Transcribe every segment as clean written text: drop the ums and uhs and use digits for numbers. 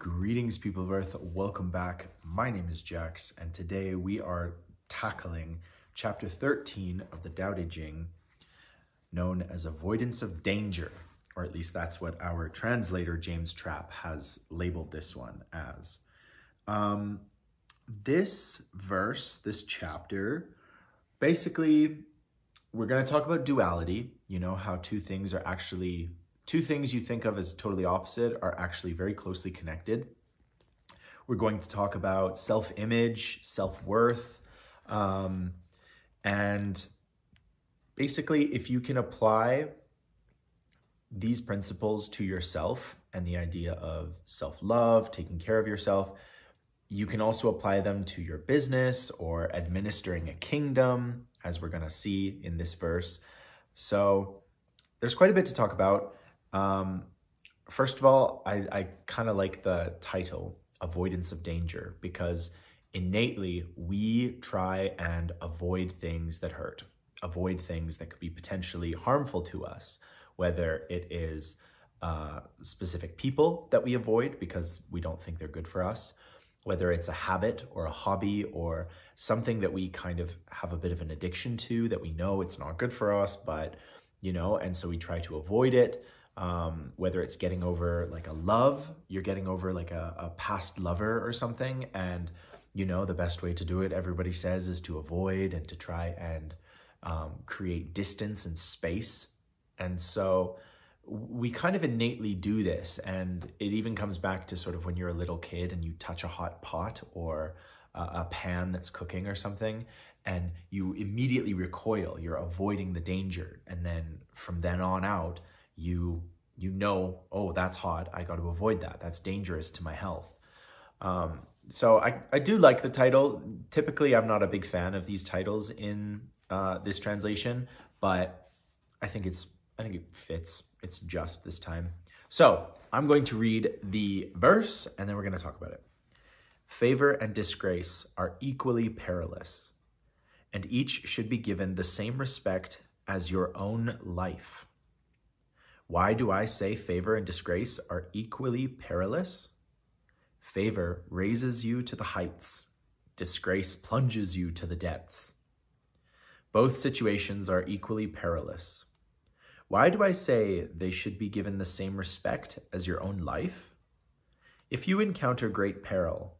Greetings, people of Earth. Welcome back. My name is Jax, and today we are tackling chapter 13 of the Tao Te Ching, known as Avoidance of Danger, or at least that's what our translator, James Trapp, has labeled this one as. This verse, this chapter, basically, we're going to talk about duality, how two things you think of as totally opposite are actually very closely connected. We're going to talk about self-image, self-worth, and basically if you can apply these principles to yourself and the idea of self-love, taking care of yourself, you can also apply them to your business or administering a kingdom, as we're going to see in this verse. So there's quite a bit to talk about. First of all, I kind of like the title, Avoidance of Danger, because innately we try and avoid things that hurt, avoid things that could be potentially harmful to us, whether it is specific people that we avoid because we don't think they're good for us, whether it's a habit or a hobby or something that we kind of have a bit of an addiction to that we know it's not good for us, but, and so we try to avoid it. Whether it's getting over like a love, you're getting over like a past lover or something. And, the best way to do it, everybody says, is to avoid and to try and create distance and space. And so we kind of innately do this. And it even comes back to sort of when you're a little kid and you touch a hot pot or a pan that's cooking or something, and you immediately recoil, you're avoiding the danger. And then from then on out, you know, oh, that's hot. I got to avoid that. That's dangerous to my health. So I do like the title. Typically, I'm not a big fan of these titles in this translation, but I think it fits. It's just this time. So I'm going to read the verse and then we're going to talk about it. Favor and disgrace are equally perilous, and each should be given the same respect as your own life. Why do I say favor and disgrace are equally perilous? Favor raises you to the heights. Disgrace plunges you to the depths. Both situations are equally perilous. Why do I say they should be given the same respect as your own life? If you encounter great peril,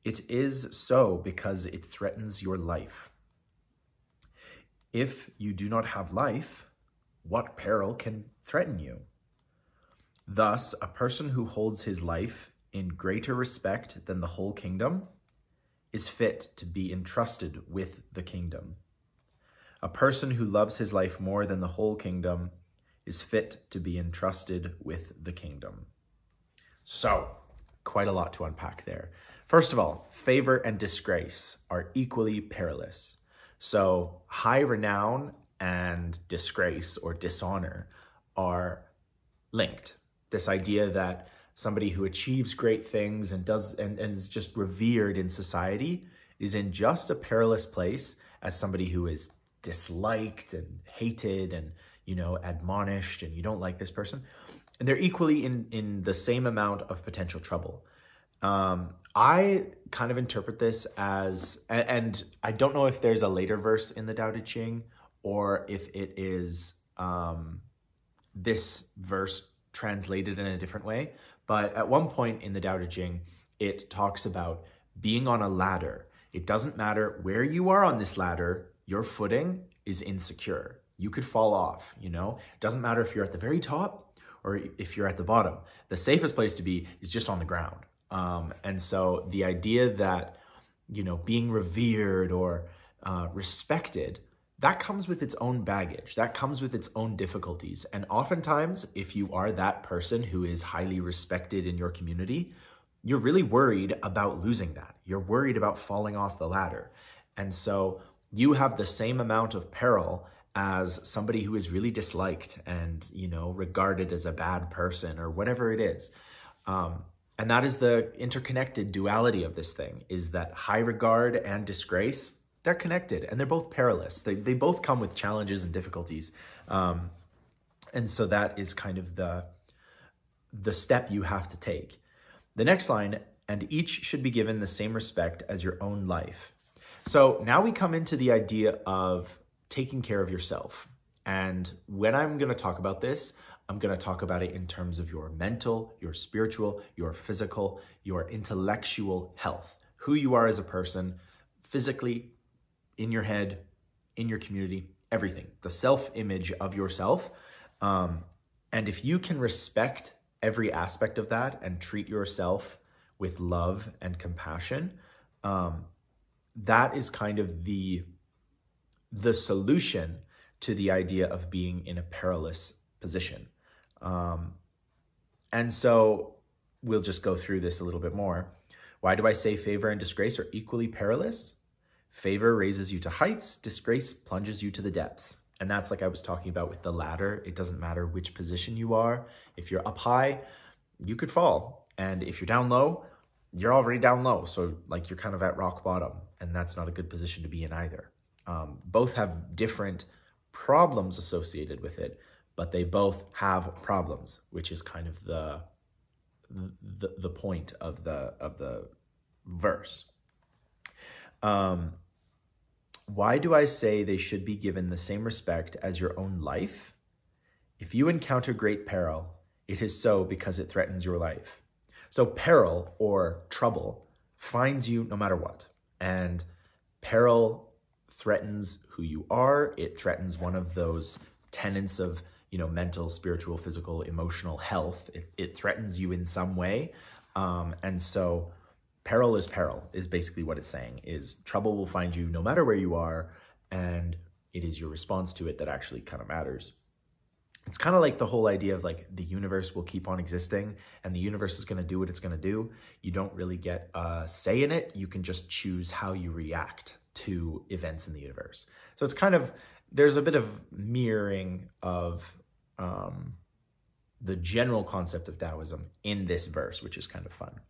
it is so because it threatens your life. If you do not have life, what peril can threaten you? Thus, a person who holds his life in greater respect than the whole kingdom is fit to be entrusted with the kingdom. A person who loves his life more than the whole kingdom is fit to be entrusted with the kingdom. So, quite a lot to unpack there. First of all, favor and disgrace are equally perilous. So, high renown and disgrace or dishonor are linked. This idea that somebody who achieves great things and is just revered in society is in just a perilous place as somebody who is disliked and hated and, admonished, and you don't like this person. And they're equally in the same amount of potential trouble. I kind of interpret this as, and I don't know if there's a later verse in the Tao Te Ching or if it is this verse translated in a different way. But at one point in the Tao Te Ching, it talks about being on a ladder. It doesn't matter where you are on this ladder, your footing is insecure. You could fall off, It doesn't matter if you're at the very top or if you're at the bottom. The safest place to be is just on the ground. And so the idea that, being revered or respected, that comes with its own baggage. That comes with its own difficulties. And oftentimes, if you are that person who is highly respected in your community, you're really worried about losing that. You're worried about falling off the ladder. And so you have the same amount of peril as somebody who is really disliked and, regarded as a bad person or whatever it is. And that is the interconnected duality of this thing, is that high regard and disgrace, they're connected and they're both perilous. They both come with challenges and difficulties. And so that is kind of the step you have to take. The next line, and each should be given the same respect as your own life. So now we come into the idea of taking care of yourself. And when I'm going to talk about this, I'm going to talk about it in terms of your mental, your spiritual, your physical, your intellectual health, who you are as a person, physically, in your head, in your community, everything, the self-image of yourself. And if you can respect every aspect of that and treat yourself with love and compassion, that is kind of the solution to the idea of being in a perilous position. And so we'll just go through this a little bit more. Why do I say favor and disgrace are equally perilous? Favor raises you to heights, disgrace plunges you to the depths. And that's like I was talking about with the ladder. It doesn't matter which position you are. If you're up high, you could fall. And if you're down low, you're already down low. So like you're kind of at rock bottom, and that's not a good position to be in either. Both have different problems associated with it, but they both have problems, which is kind of the point of the verse. Why do I say they should be given the same respect as your own life? If you encounter great peril, it is so because it threatens your life. So peril or trouble finds you no matter what. And peril threatens who you are. It threatens one of those tenets of, mental, spiritual, physical, emotional health. It threatens you in some way. And so peril is basically what it's saying, is trouble will find you no matter where you are, and it is your response to it that actually kind of matters. It's kind of like the whole idea of like the universe will keep on existing and the universe is going to do what it's going to do. You don't really get a say in it. You can just choose how you react to events in the universe. So it's kind of, there's a bit of mirroring of the general concept of Taoism in this verse, which is kind of fun.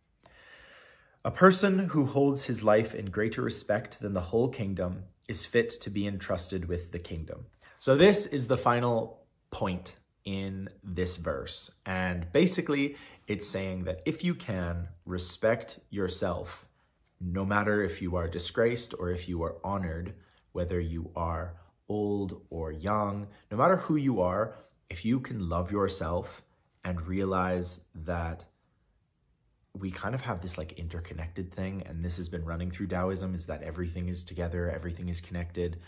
A person who holds his life in greater respect than the whole kingdom is fit to be entrusted with the kingdom. So this is the final point in this verse. And basically it's saying that if you can respect yourself, no matter if you are disgraced or if you are honored, whether you are old or young, no matter who you are, if you can love yourself and realize that we kind of have this like interconnected thing, and this has been running through Taoism, is that everything is together, everything is connected.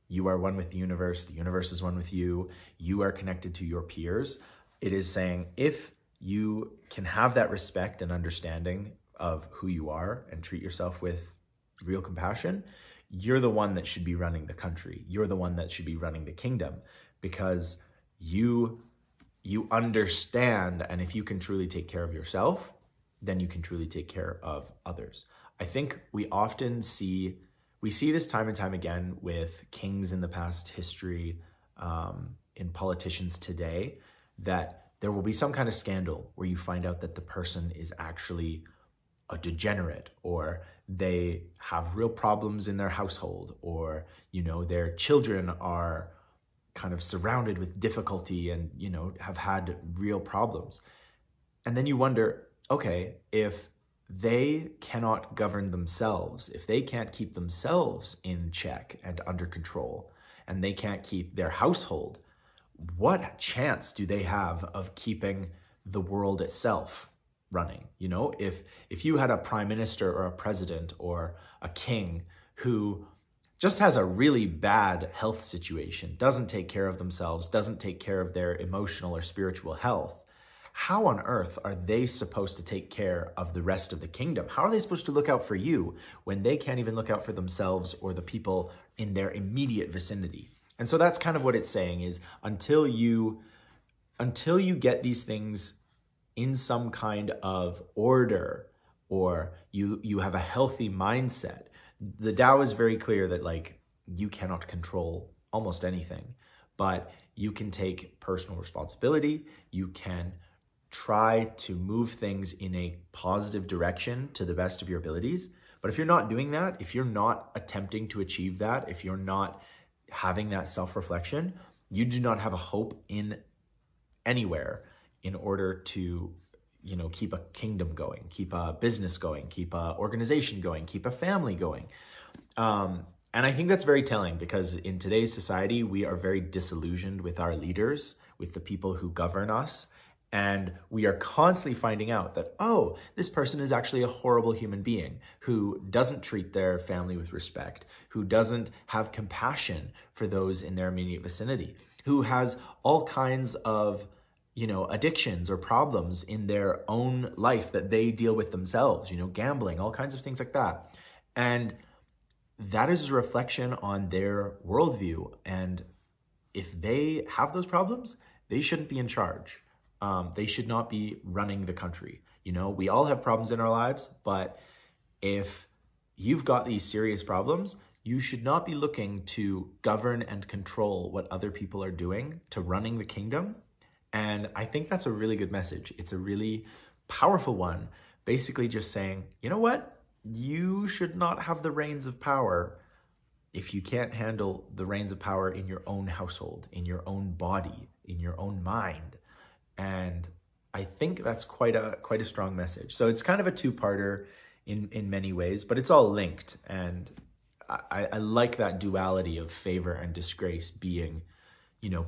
You are one with the universe is one with you, you are connected to your peers. It is saying if you can have that respect and understanding of who you are and treat yourself with real compassion, you're the one that should be running the country. You're the one that should be running the kingdom, because you understand, and if you can truly take care of yourself, then you can truly take care of others. I think we see this time and time again with kings in the past history, in politicians today, that there will be some kind of scandal where you find out that the person is actually a degenerate, or they have real problems in their household, or, their children are kind of surrounded with difficulty and, have had real problems. And then you wonder, okay, if they cannot govern themselves, if they can't keep themselves in check and under control, and they can't keep their household, what chance do they have of keeping the world itself running? If you had a prime minister or a president or a king who just has a really bad health situation, doesn't take care of themselves, doesn't take care of their emotional or spiritual health, how on earth are they supposed to take care of the rest of the kingdom? How are they supposed to look out for you when they can't even look out for themselves or the people in their immediate vicinity? And so that's kind of what it's saying, is until you get these things in some kind of order, or you have a healthy mindset. The Tao is very clear that like you cannot control almost anything, but you can take personal responsibility. You can try to move things in a positive direction to the best of your abilities. But if you're not doing that, if you're not attempting to achieve that, if you're not having that self-reflection, you do not have a hope in anywhere in order to keep a kingdom going, keep a business going, keep a organization going, keep a family going. And I think that's very telling, because in today's society, we are very disillusioned with our leaders, with the people who govern us. And we are constantly finding out that, oh, this person is actually a horrible human being who doesn't treat their family with respect, who doesn't have compassion for those in their immediate vicinity, who has all kinds of, addictions or problems in their own life that they deal with themselves, gambling, all kinds of things like that. And that is a reflection on their worldview. And if they have those problems, they shouldn't be in charge. They should not be running the country. We all have problems in our lives, but if you've got these serious problems, you should not be looking to govern and control what other people are doing to running the kingdom. And I think that's a really good message. It's a really powerful one, basically just saying, you know what? You should not have the reins of power if you can't handle the reins of power in your own household, in your own body, in your own mind. And I think that's quite a strong message. So it's kind of a two-parter in many ways, but it's all linked. And I like that duality of favor and disgrace being,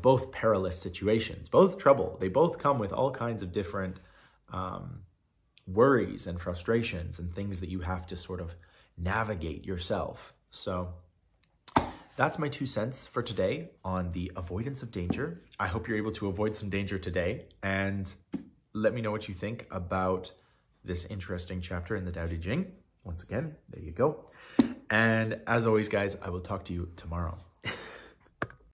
both perilous situations, both trouble. They both come with all kinds of different worries and frustrations and things that you have to sort of navigate yourself. So that's my 2 cents for today on the avoidance of danger. I hope you're able to avoid some danger today, and let me know what you think about this interesting chapter in the Tao Te Ching. Once again, there you go. And as always, guys, I will talk to you tomorrow.